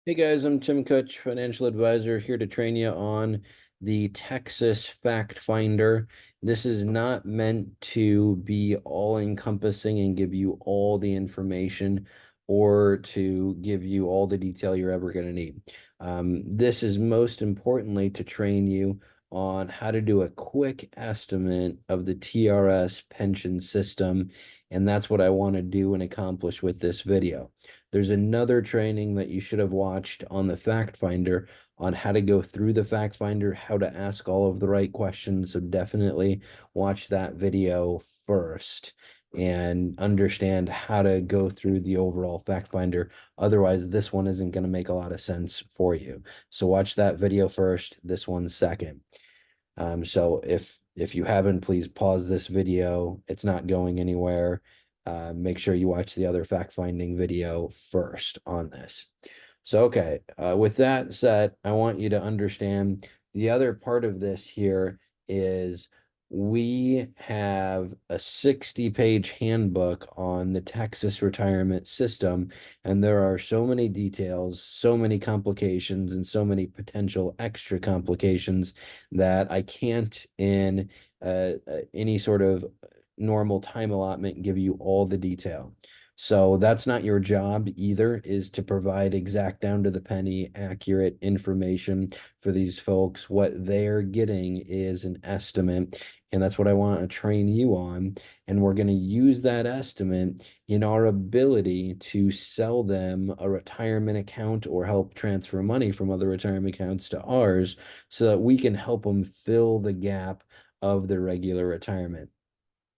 Hey guys, I'm Tim Kutch, financial advisor, here to train you on the Texas Fact Finder. This is not meant to be all-encompassing and give you all the information or to give you all the detail you're ever going to need. This is most importantly to train you on how to do a quick estimate of the TRS pension system, and that's what I want to do and accomplish with this video. There's another training that you should have watched on the Fact Finder on how to go through the Fact Finder, how to ask all of the right questions. So definitely watch that video first and understand how to go through the overall Fact Finder. Otherwise, this one isn't going to make a lot of sense for you. So watch that video first, this one second. So if you haven't, please pause this video. It's not going anywhere. Make sure you watch the other fact-finding video first on this. So, okay, with that said, I want you to understand the other part of this here is we have a 60-page handbook on the Texas retirement system, and there are so many details, so many complications, and so many potential extra complications that I can't, in any sort of normal time allotment, give you all the detail. So that's not your job either, is to provide exact down to the penny accurate information for these folks. What they're getting is an estimate, and that's what I want to train you on. And we're going to use that estimate in our ability to sell them a retirement account or help transfer money from other retirement accounts to ours so that we can help them fill the gap of their regular retirement.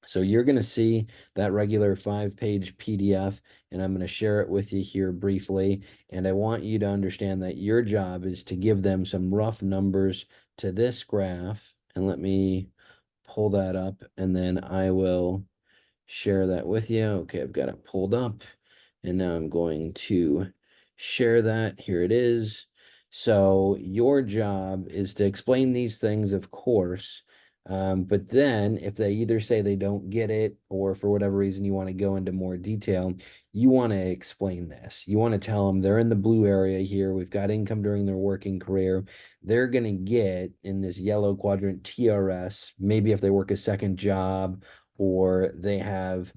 So you're going to see that regular 5-page PDF, and I'm going to share it with you here briefly. And I want you to understand that your job is to give them some rough numbers to this graph. And let me pull that up, and then I will share that with you. Okay, I've got it pulled up, and now I'm going to share that. Here it is. So your job is to explain these things, of course, but then if they either say they don't get it or for whatever reason you want to go into more detail, you want to explain this. You want to tell them they're in the blue area here. We've got income during their working career. They're going to get in this yellow quadrant TRS, maybe if they work a second job or they have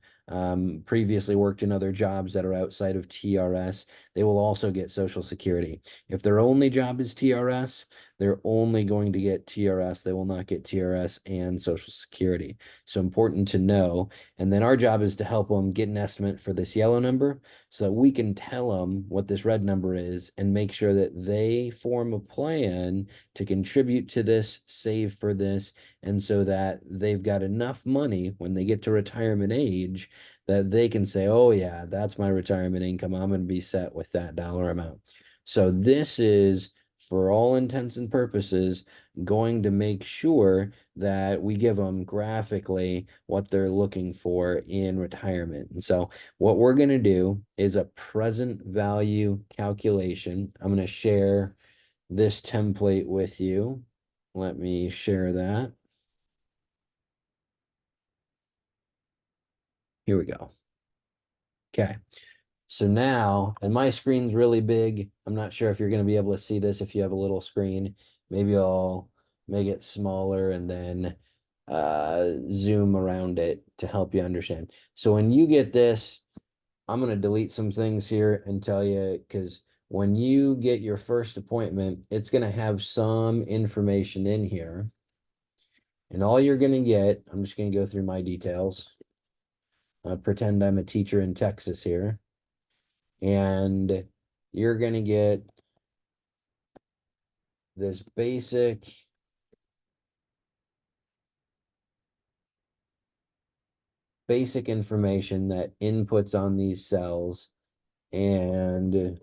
previously worked in other jobs that are outside of TRS, they will also get Social Security. If their only job is TRS, they're only going to get TRS. They will not get TRS and Social Security. So important to know. And then our job is to help them get an estimate for this yellow number so that we can tell them what this red number is and make sure that they form a plan to contribute to this, save for this, and so that they've got enough money when they get to retirement age that they can say, oh yeah, that's my retirement income. I'm going to be set with that dollar amount. So this is, for all intents and purposes, going to make sure that we give them graphically what they're looking for in retirement. And so what we're going to do is a present value calculation. I'm going to share this template with you. Let me share that. Here we go. Okay. So now, and my screen's really big. I'm not sure if you're going to be able to see this if you have a little screen. Maybe I'll make it smaller and then zoom around it to help you understand. So when you get this, I'm going to delete some things here and tell you, because when you get your first appointment, it's going to have some information in here. And all you're going to get, I'm just going to go through my details. Pretend I'm a teacher in Texas here. And you're going to get this basic information that inputs on these cells, and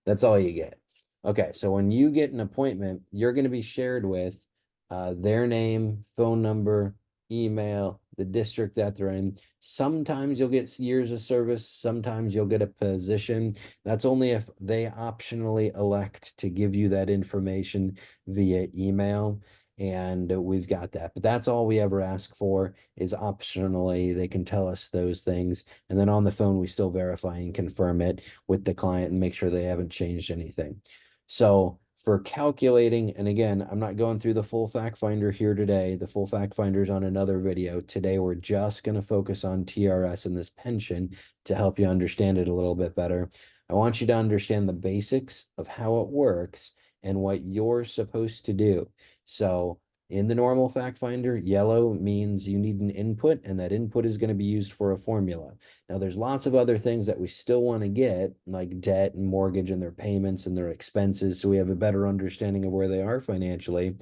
that's all you get. Okay, so when you get an appointment, you're going to be shared with their name, phone number, email, the district that they're in. Sometimes you'll get years of service. Sometimes you'll get a position. That's only if they optionally elect to give you that information via email. and we've got that. But that's all we ever ask for is optionally they can tell us those things. And then on the phone, we still verify and confirm it with the client and make sure they haven't changed anything. So for calculating, and again, I'm not going through the full fact finder here today. The full fact finder is on another video. Today, we're just going to focus on TRS and this pension to help you understand it a little bit better. I want you to understand the basics of how it works and what you're supposed to do. So in the normal fact finder, yellow means you need an input, and that input is going to be used for a formula. Now, there's lots of other things that we still want to get, like debt and mortgage and their payments and their expenses, so we have a better understanding of where they are financially.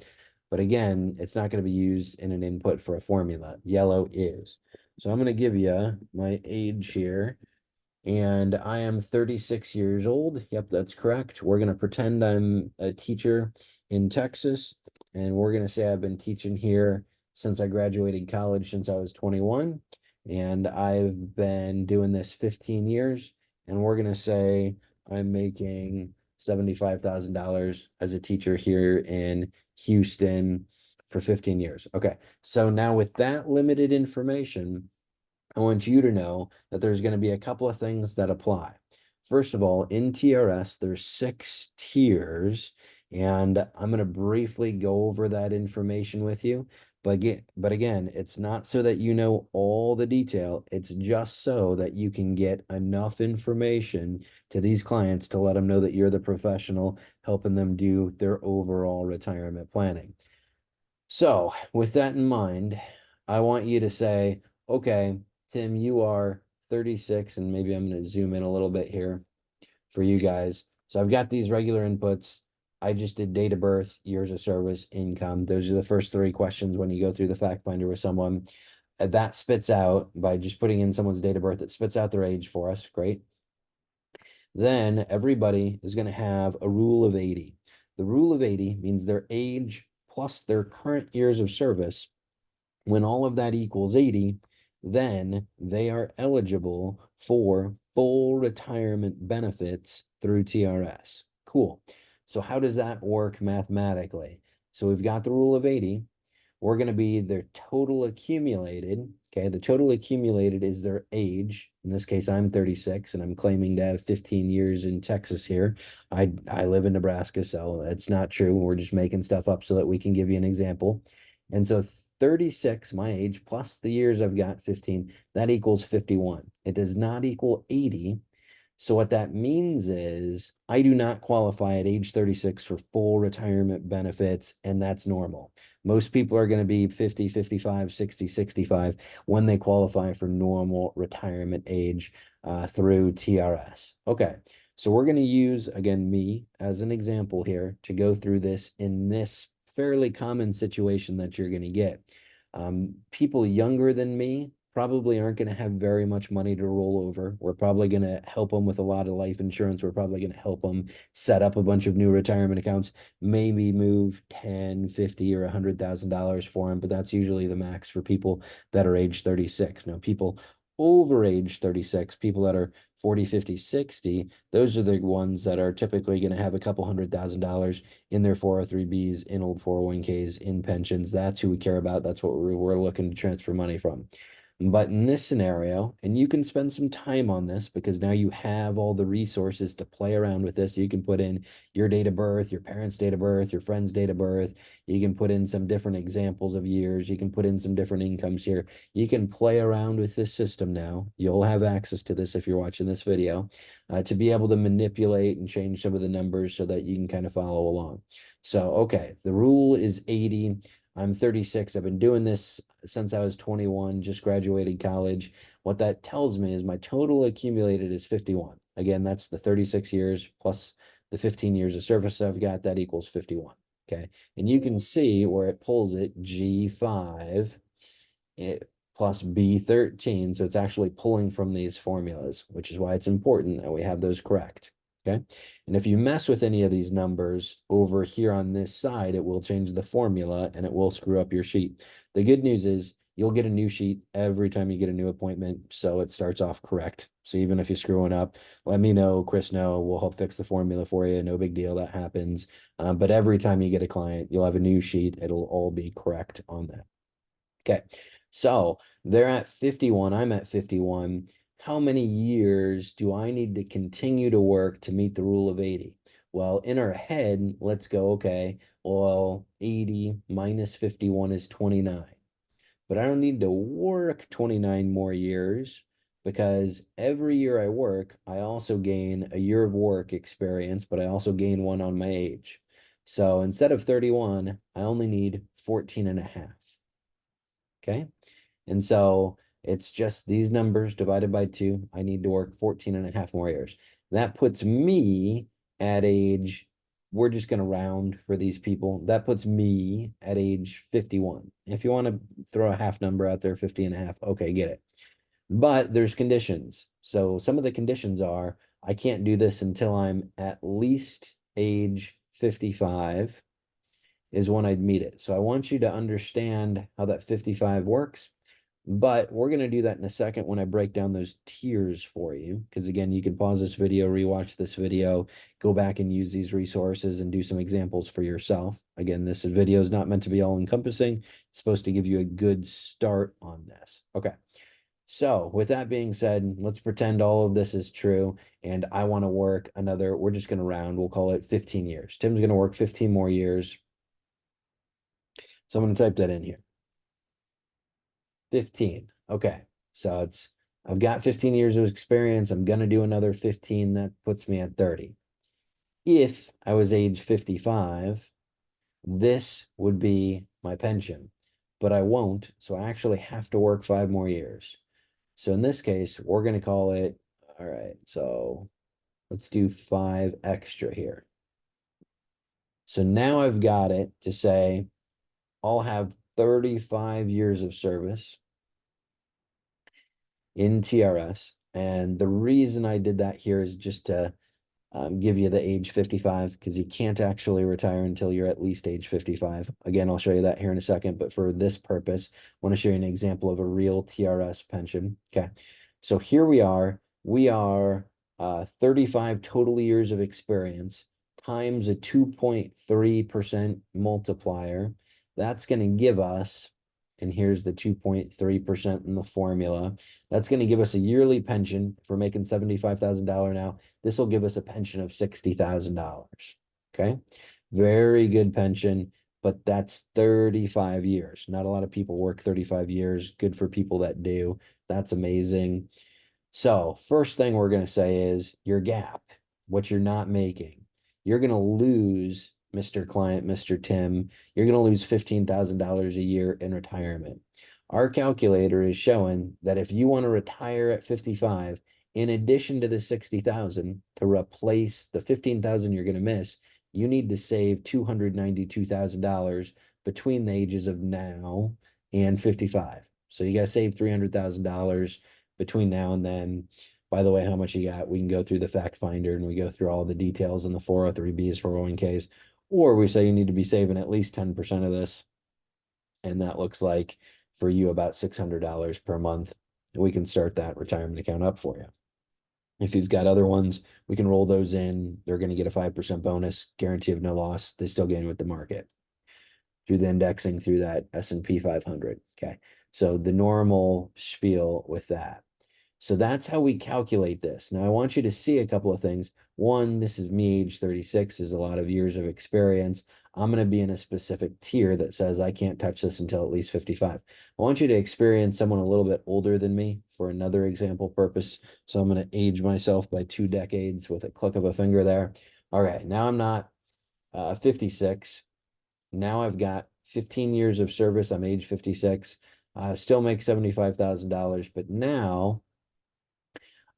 But again, it's not going to be used in an input for a formula. Yellow is. So I'm going to give you my age here. And I am 36 years old. Yep, that's correct. We're going to pretend I'm a teacher in Texas, and we're going to say I've been teaching here since I graduated college, since I was 21. And I've been doing this 15 years. And we're going to say I'm making $75,000 as a teacher here in Houston for 15 years. Okay, so now with that limited information, I want you to know that there's going to be a couple of things that apply. First of all, in TRS, there's 6 tiers, and I'm going to briefly go over that information with you. But again, it's not so that you know all the detail. It's just so that you can get enough information to these clients to let them know that you're the professional helping them do their overall retirement planning. So, with that in mind, I want you to say, okay, Tim, you are 36, and maybe I'm going to zoom in a little bit here for you guys. So, I've got these regular inputs. I just did date of birth, years of service, income. Those are the first 3 questions when you go through the fact finder with someone. That spits out, by just putting in someone's date of birth, it spits out their age for us. Great. Then everybody is going to have a rule of 80. The rule of 80 means their age plus their current years of service. When all of that equals 80, then they are eligible for full retirement benefits through TRS. Cool. So how does that work mathematically? So we've got the rule of 80. We're going to be their total accumulated. Okay, the total accumulated is their age. In this case, I'm 36, and I'm claiming to have 15 years in Texas here. I live in Nebraska, so it's not true. We're just making stuff up so that we can give you an example. And so 36, my age, plus the years I've got, 15, that equals 51. It does not equal 80. So what that means is I do not qualify at age 36 for full retirement benefits, and that's normal. Most people are going to be 50, 55, 60, 65 when they qualify for normal retirement age through TRS. Okay, so we're going to use, again, me as an example here to go through this in this fairly common situation that you're going to get. People younger than me probably aren't going to have very much money to roll over. We're probably going to help them with a lot of life insurance. We're probably going to help them set up a bunch of new retirement accounts, maybe move 10, 50, or $100,000 for them, but that's usually the max for people that are age 36. Now, people over age 36, people that are 40, 50, 60, those are the ones that are typically going to have a couple $100,000 in their 403Bs, in old 401Ks, in pensions. That's who we care about. That's what we're looking to transfer money from. But in this scenario, and you can spend some time on this because now you have all the resources to play around with this. You can put in your date of birth, your parents' date of birth, your friend's date of birth. You can put in some different examples of years. You can put in some different incomes here. You can play around with this system now. You'll have access to this if you're watching this video to be able to manipulate and change some of the numbers so that you can kind of follow along. So, okay, the rule is 80. I'm 36. I've been doing this since I was 21, just graduated college. What that tells me is my total accumulated is 51. Again, that's the 36 years plus the 15 years of service I've got. That equals 51. Okay. And you can see where it pulls it G5 plus B13. So it's actually pulling from these formulas, which is why it's important that we have those correct. Okay. And if you mess with any of these numbers over here on this side, it will change the formula and it will screw up your sheet. The good news is you'll get a new sheet every time you get a new appointment. So it starts off correct. So even if you're screwing up, let me know, Chris, know, we'll help fix the formula for you. No big deal. That happens. But every time you get a client, you'll have a new sheet. It'll all be correct on that. Okay. So they're at 51. I'm at 51. How many years do I need to continue to work to meet the rule of 80? Well, in our head, let's go, okay, well, 80 minus 51 is 29. But I don't need to work 29 more years because every year I work, I also gain a year of work experience, but I also gain one on my age. So instead of 31, I only need 14 and a half. Okay. And so it's just these numbers divided by 2. I need to work 14 and a half more years. That puts me at age, we're just going to round for these people. That puts me at age 51. If you want to throw a half number out there, 50 and a half, okay, get it. But there's conditions. So some of the conditions are I can't do this until I'm at least age 55 is when I'd meet it. So I want you to understand how that 55 works. But we're going to do that in a second when I break down those tiers for you. Because again, you can pause this video, rewatch this video, go back and use these resources and do some examples for yourself. Again, this video is not meant to be all encompassing. It's supposed to give you a good start on this. Okay. So with that being said, let's pretend all of this is true. And I want to work another, we're just going to round, we'll call it 15 years. Tim's going to work 15 more years. So I'm going to type that in here. 15. Okay. So I've got 15 years of experience. I'm going to do another 15. That puts me at 30. If I was age 55, this would be my pension, but I won't. So I actually have to work 5 more years. So in this case, we're going to call it, all right, so let's do 5 extra here. So now I've got it to say I'll have 35 years of service in TRS. And the reason I did that here is just to give you the age 55 because you can't actually retire until you're at least age 55. Again, I'll show you that here in a second, but for this purpose, I want to show you an example of a real TRS pension. Okay, so here we are. We are 35 total years of experience times a 2.3% multiplier. That's going to give us, and here's the 2.3% in the formula. That's going to give us a yearly pension. If we're making $75,000 now, this will give us a pension of $60,000. Okay. Very good pension, but that's 35 years. Not a lot of people work 35 years. Good for people that do. That's amazing. So first thing we're going to say is your gap, what you're not making. You're going to lose, Mr. Client, Mr. Tim, you're going to lose $15,000 a year in retirement. Our calculator is showing that if you want to retire at 55, in addition to the 60,000 to replace the 15,000 you're going to miss, you need to save $292,000 between the ages of now and 55. So you got to save $300,000 between now and then. By the way, how much you got? We can go through the fact finder and we go through all the details in the 403Bs, 401Ks, or we say you need to be saving at least 10% of this. And that looks like for you about $600 per month. We can start that retirement account up for you. If you've got other ones, we can roll those in. They're going to get a 5% bonus, guarantee of no loss. They still gain with the market through the indexing through that S&P 500. Okay. So the normal spiel with that. So that's how we calculate this. Now I want you to see a couple of things. One, this is me, age 36, is a lot of years of experience. I'm going to be in a specific tier that says I can't touch this until at least 55. I want you to experience someone a little bit older than me for another example purpose. So I'm going to age myself by 2 decades with a click of a finger there. All right, now I'm not 56. Now I've got 15 years of service. I'm age 56. Still make $75,000, but now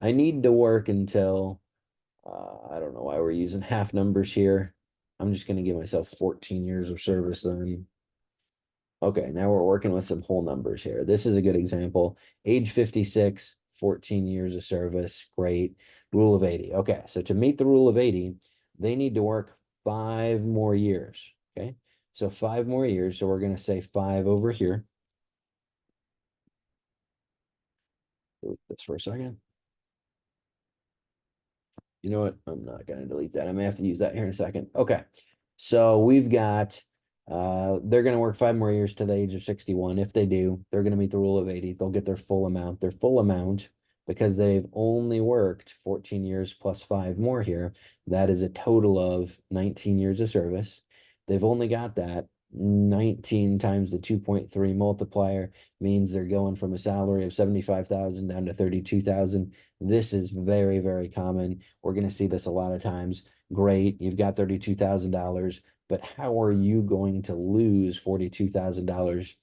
I need to work until, I don't know why we're using half numbers here. I'm just going to give myself 14 years of service then. Okay, now we're working with some whole numbers here. This is a good example. Age 56, 14 years of service. Great. Rule of 80. Okay, so to meet the rule of 80, they need to work 5 more years. Okay, so 5 more years. So we're going to say 5 over here. delete this for a second. You know what? I'm not going to delete that. I may have to use that here in a second. Okay. So we've got, they're going to work 5 more years to the age of 61. If they do, they're going to meet the rule of 80. They'll get their full amount. Their full amount, because they've only worked 14 years plus 5 more here, that is a total of 19 years of service. They've only got that. 19 times the 2.3 multiplier means they're going from a salary of 75,000 down to 32,000. This is very, very common. We're going to see this a lot of times. Great, you've got $32,000, but how are you going to lose $42,000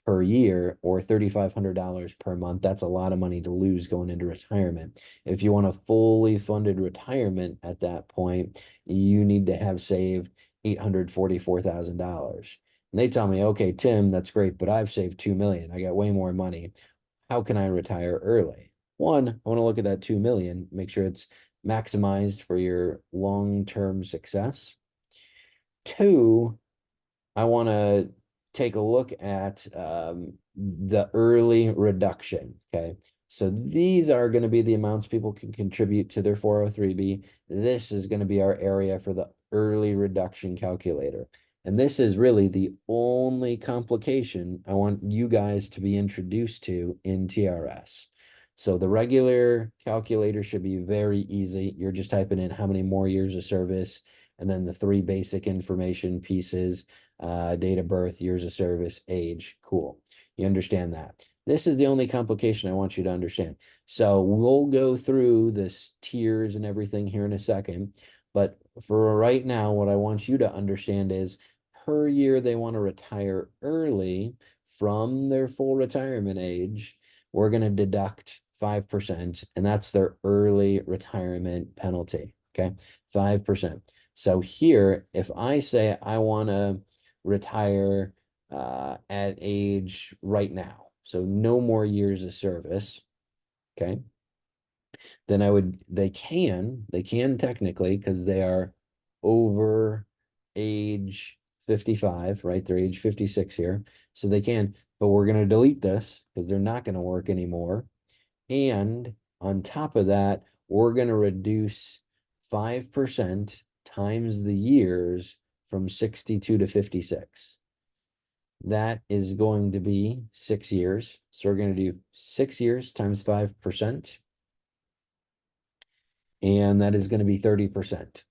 per year or $3,500 per month? That's a lot of money to lose going into retirement. If you want a fully funded retirement at that point, you need to have saved $844,000. And they tell me, okay, Tim, that's great, but I've saved 2 million. I got way more money. How can I retire early? One, I want to look at that 2 million, make sure it's maximized for your long-term success. Two, I want to take a look at the early reduction. Okay. So these are going to be the amounts people can contribute to their 403B. This is going to be our area for the early reduction calculator. And this is really the only complication I want you guys to be introduced to in TRS. So the regular calculator should be very easy. You're just typing in how many more years of service, and then the 3 basic information pieces, date of birth, years of service, age. Cool. You understand that. This is the only complication I want you to understand. So we'll go through this tiers and everything here in a second. But for right now, what I want you to understand is per year they want to retire early from their full retirement age, we're going to deduct 5%, and that's their early retirement penalty. Okay, 5%. So here, if I say I want to retire at age right now, so no more years of service, okay, then they can technically, because they are over age 55, right? They're age 56 here. So they can, but we're going to delete this because they're not going to work anymore. And on top of that, we're going to reduce 5% times the years from 62 to 56. That is going to be 6 years. So we're going to do 6 years times 5%. And that is going to be 30%.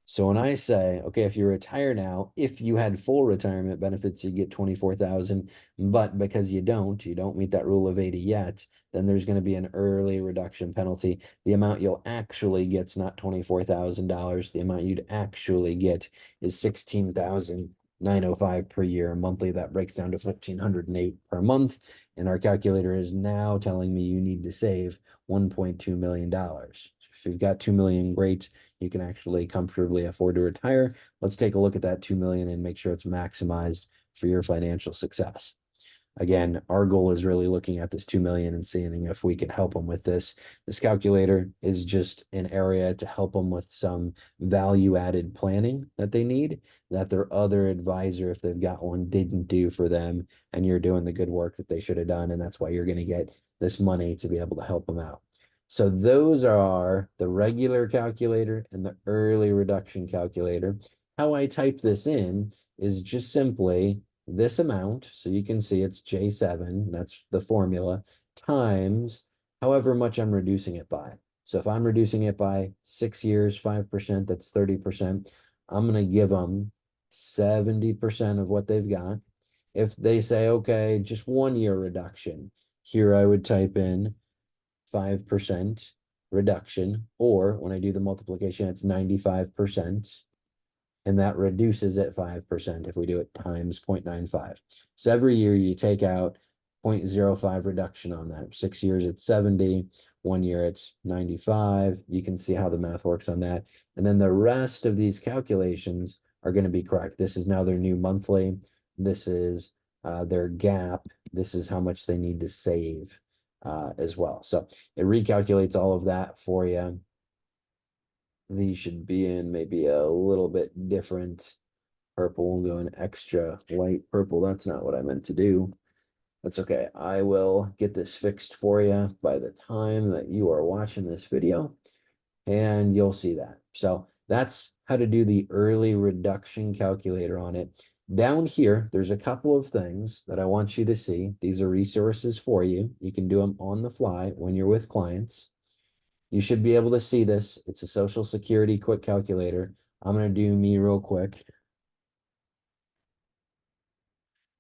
So when I say, okay, if you retire now, if you had full retirement benefits, you get 24,000, but because you don't meet that rule of 80 yet, then there's going to be an early reduction penalty. The amount you'll actually get's not $24,000. The amount you'd actually get is 16,905 per year monthly. That breaks down to 1,508 per month. And our calculator is now telling me you need to save $1.2 million. If you've got 2 million, great. You can actually comfortably afford to retire. Let's take a look at that 2 million and make sure it's maximized for your financial success. Again, our goal is really looking at this 2 million and seeing if we can help them with this. This calculator is just an area to help them with some value-added planning that they need, that their other advisor, if they've got one, didn't do for them, and you're doing the good work that they should have done, and that's why you're going to get this money to be able to help them out. So those are the regular calculator and the early reduction calculator. How I type this in is just simply this amount, so you can see it's J7, that's the formula, times however much I'm reducing it by. So if I'm reducing it by 6 years, 5%, that's 30%. I'm going to give them 70% of what they've got. If they say, okay, just 1 year reduction, here I would type in 5% reduction, or when I do the multiplication, it's 95%. And that reduces at 5% if we do it times 0.95. So every year you take out 0.05 reduction on that. 6 years it's 70, 1 year it's 95. You can see how the math works on that. And then the rest of these calculations are going to be correct. This is now their new monthly. This is their gap. This is how much they need to save as well. So it recalculates all of that for you. These should be in maybe a little bit different purple. We'll go in extra light purple. That's not what I meant to do. That's okay. I will get this fixed for you by the time that you are watching this video, and you'll see that. So that's how to do the early reduction calculator on it. Down here, there's a couple of things that I want you to see. These are resources for you. You can do them on the fly when you're with clients. You should be able to see this. It's a Social Security quick calculator. I'm going to do me real quick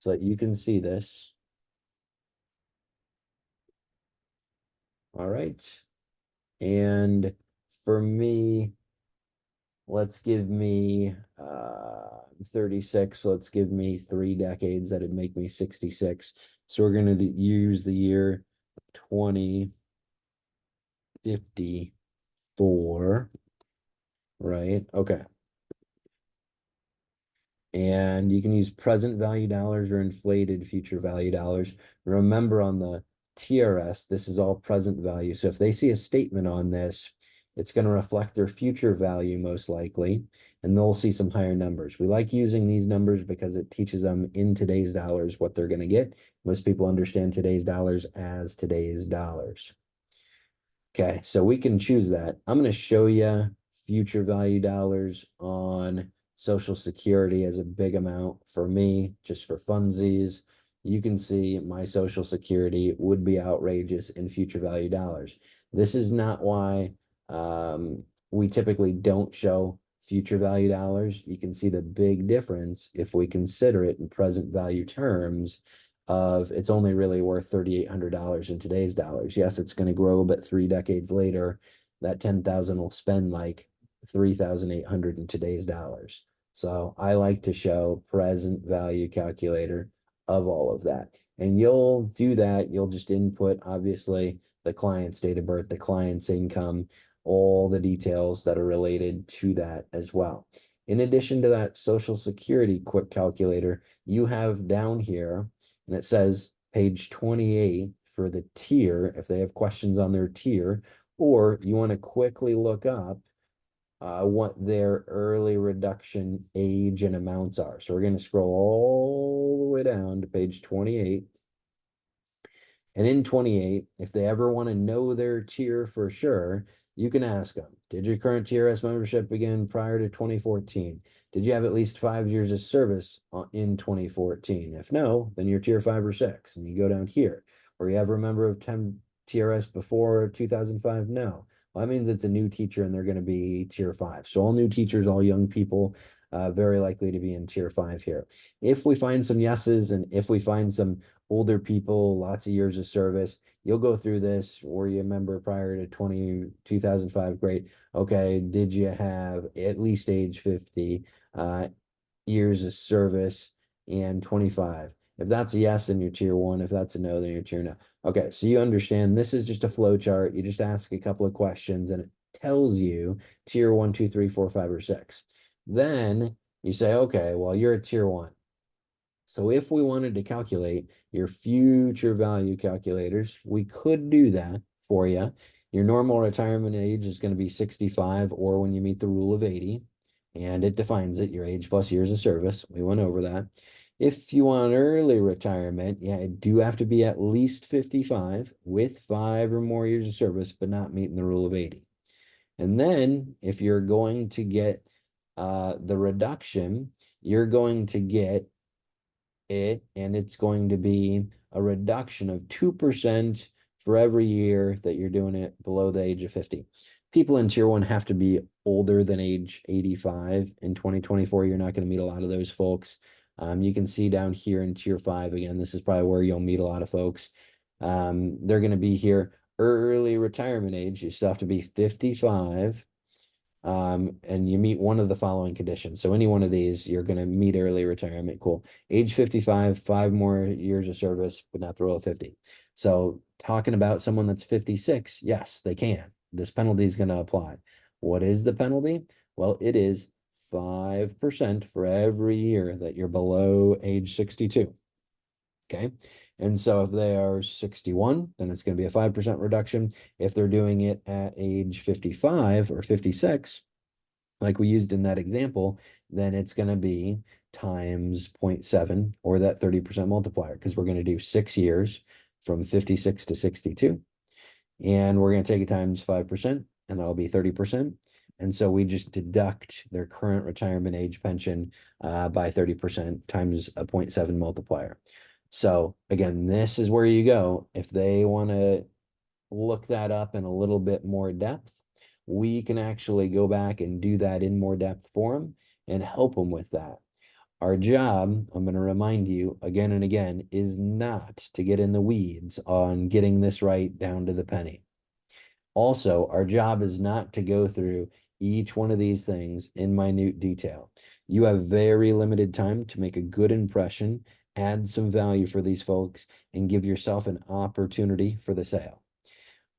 so that you can see this. All right. And for me, let's give me 36. Let's give me 3 decades. That'd make me 66. So we're going to use the year 2054, right? Okay. And you can use present value dollars or inflated future value dollars. Remember, on the TRS, this is all present value. So if they see a statement on this, it's going to reflect their future value most likely, and they'll see some higher numbers. We like using these numbers because it teaches them in today's dollars what they're going to get. Most people understand today's dollars as today's dollars. Okay, so we can choose that. I'm going to show you future value dollars on Social Security as a big amount for me, just for funsies. You can see my Social Security would be outrageous in future value dollars. This is not why we typically don't show future value dollars. You can see the big difference if we consider it in present value terms of it's only really worth $3,800 in today's dollars. Yes, it's going to grow, but 3 decades later, that 10,000 will spend like 3,800 in today's dollars. So I like to show present value calculator of all of that. And you'll do that. You'll just input, obviously, the client's date of birth, the client's income, all the details that are related to that as well. In addition to that Social Security quick calculator, you have down here, and it says page 28 for the tier, if they have questions on their tier, or you want to quickly look up what their early reduction age and amounts are. So we're going to scroll all the way down to page 28. And in 28, if they ever want to know their tier for sure, you can ask them, did your current TRS membership begin prior to 2014? Did you have at least 5 years of service in 2014? If no, then you're tier 5 or 6. And you go down here. Or you have a member of 10 TRS before 2005? No. Well, that means it's a new teacher and they're going to be tier 5. So all new teachers, all young people, very likely to be in tier 5 here. If we find some yeses and if we find some older people, lots of years of service, you'll go through this. Were you a member prior to 2005? Great. Okay. Did you have at least age 50, years of service, and 25? If that's a yes, then you're tier 1. If that's a no, then you're tier no. Okay. So you understand this is just a flow chart. You just ask a couple of questions and it tells you tier 1, 2, 3, 4, 5, or 6. Then you say, okay, well, you're a tier 1. So if we wanted to calculate your future value calculators, we could do that for you. Your normal retirement age is going to be 65, or when you meet the rule of 80, and it defines it, your age plus years of service. We went over that. If you want early retirement, yeah, it do have to be at least 55 with 5 or more years of service, but not meeting the rule of 80. And then if you're going to get the reduction, you're going to get it, and it's going to be a reduction of 2% for every year that you're doing it below the age of 50. People in tier 1 have to be older than age 85. In 2024, you're not going to meet a lot of those folks. You can see down here in tier 5, again, this is probably where you'll meet a lot of folks. They're going to be here early retirement age. You still have to be 55. And you meet one of the following conditions. So any one of these, you're going to meet early retirement. Cool. Age 55, 5 more years of service, but not the rule of 50. So talking about someone that's 56, yes, they can. This penalty is going to apply. What is the penalty? Well, it is 5% for every year that you're below age 62. Okay. And so if they are 61, then it's going to be a 5% reduction. If they're doing it at age 55 or 56, like we used in that example, then it's going to be times 0.7, or that 30% multiplier, because we're going to do 6 years from 56 to 62. And we're going to take it times 5%, and that'll be 30%. And so we just deduct their current retirement age pension by 30% times a 0.7 multiplier. So again, this is where you go. If they want to look that up in a little bit more depth, we can actually go back and do that in more depth for them and help them with that. Our job, I'm going to remind you again and again, is not to get in the weeds on getting this right down to the penny. Also, our job is not to go through each one of these things in minute detail. You have very limited time to make a good impression, add some value for these folks, and give yourself an opportunity for the sale.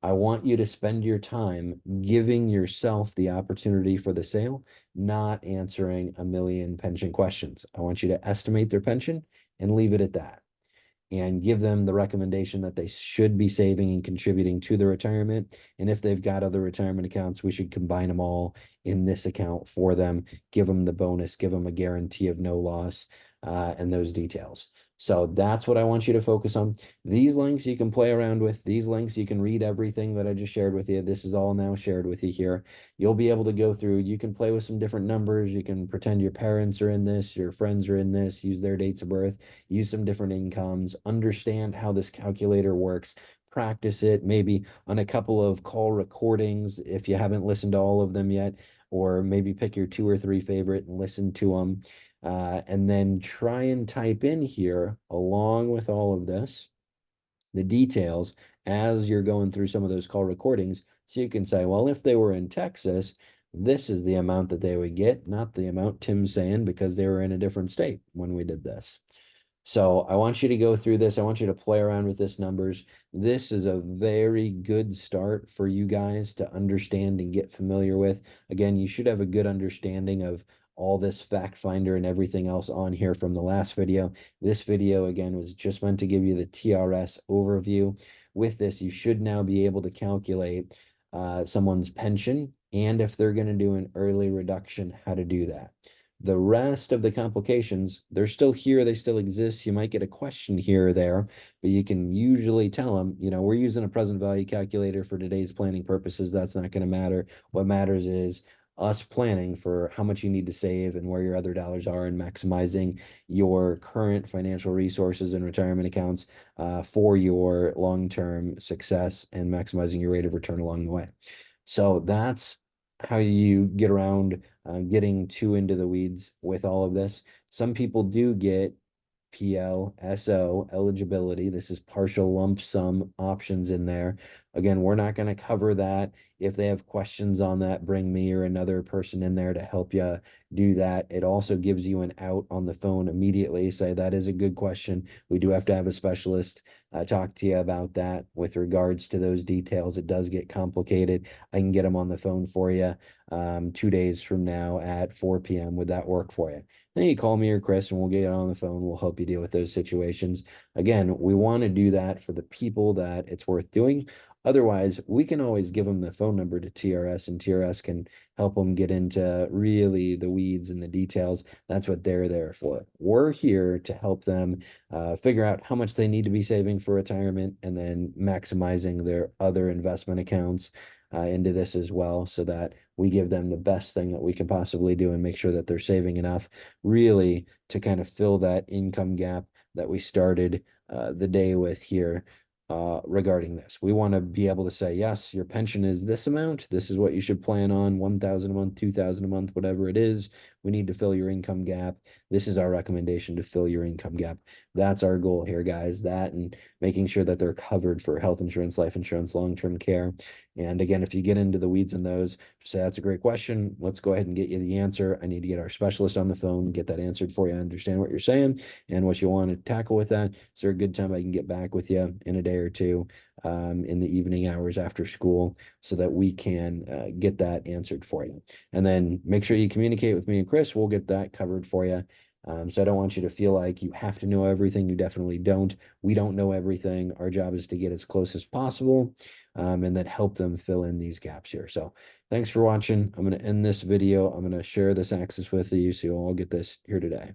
I want you to spend your time giving yourself the opportunity for the sale, not answering a million pension questions. I want you to estimate their pension and leave it at that, and give them the recommendation that they should be saving and contributing to the retirement. And if they've got other retirement accounts, we should combine them all in this account for them, give them the bonus, give them a guarantee of no loss, and those details. So that's what I want you to focus on. These links you can play around with. These links you can read everything that I just shared with you. This is all now shared with you here. You'll be able to go through. You can play with some different numbers. You can pretend your parents are in this, your friends are in this, use their dates of birth, use some different incomes, understand how this calculator works, practice it maybe on a couple of call recordings if you haven't listened to all of them yet, or maybe pick your 2 or 3 favorite and listen to them. And then try and type in here, along with all of this, the details as you're going through some of those call recordings. So you can say, well, if they were in Texas, this is the amount that they would get, not the amount Tim's saying because they were in a different state when we did this. So I want you to go through this. I want you to play around with this numbers. This is a very good start for you guys to understand and get familiar with. Again, you should have a good understanding of all this fact finder and everything else on here from the last video. This video, again, was just meant to give you the TRS overview. With this, you should now be able to calculate someone's pension, and if they're going to do an early reduction, how to do that. The rest of the complications, they're still here, they still exist. You might get a question here or there, but you can usually tell them, we're using a present value calculator for today's planning purposes. That's not going to matter. What matters is us planning for how much you need to save and where your other dollars are, and maximizing your current financial resources and retirement accounts for your long-term success, and maximizing your rate of return along the way. So that's how you get around getting too into the weeds with all of this. Some people do get PLSO eligibility. This is partial lump sum options in there. Again, we're not going to cover that. If they have questions on that, bring me or another person in there to help you do that. It also gives you an out on the phone immediately. Say, that is a good question. We do have to have a specialist talk to you about that with regards to those details. It does get complicated. I can get them on the phone for you 2 days from now at 4 p.m. Would that work for you? Then you call me or Chris and we'll get on the phone. We'll help you deal with those situations. Again, we want to do that for the people that it's worth doing. Otherwise, we can always give them the phone number to TRS, and TRS can help them get into really the weeds and the details. That's what they're there for. We're here to help them figure out how much they need to be saving for retirement, and then maximizing their other investment accounts into this as well, so that we give them the best thing that we can possibly do and make sure that they're saving enough really to kind of fill that income gap that we started the day with here regarding this. We want to be able to say, yes, your pension is this amount. This is what you should plan on, 1,000 a month, 2,000 a month, whatever it is. We need to fill your income gap. This is our recommendation to fill your income gap. That's our goal here, guys. That, and making sure that they're covered for health insurance, life insurance, long-term care. And again, if you get into the weeds on those, just say, that's a great question. Let's go ahead and get you the answer. I need to get our specialist on the phone, get that answered for you. I understand what you're saying and what you want to tackle with that. Is there a good time I can get back with you in a day or two in the evening hours after school, so that we can get that answered for you? And then make sure you communicate with me and Chris. We'll get that covered for you. So I don't want you to feel like you have to know everything. You definitely don't. We don't know everything. Our job is to get as close as possible and then help them fill in these gaps here. So thanks for watching. I'm going to end this video. I'm going to share this access with you so you'll all get this here today.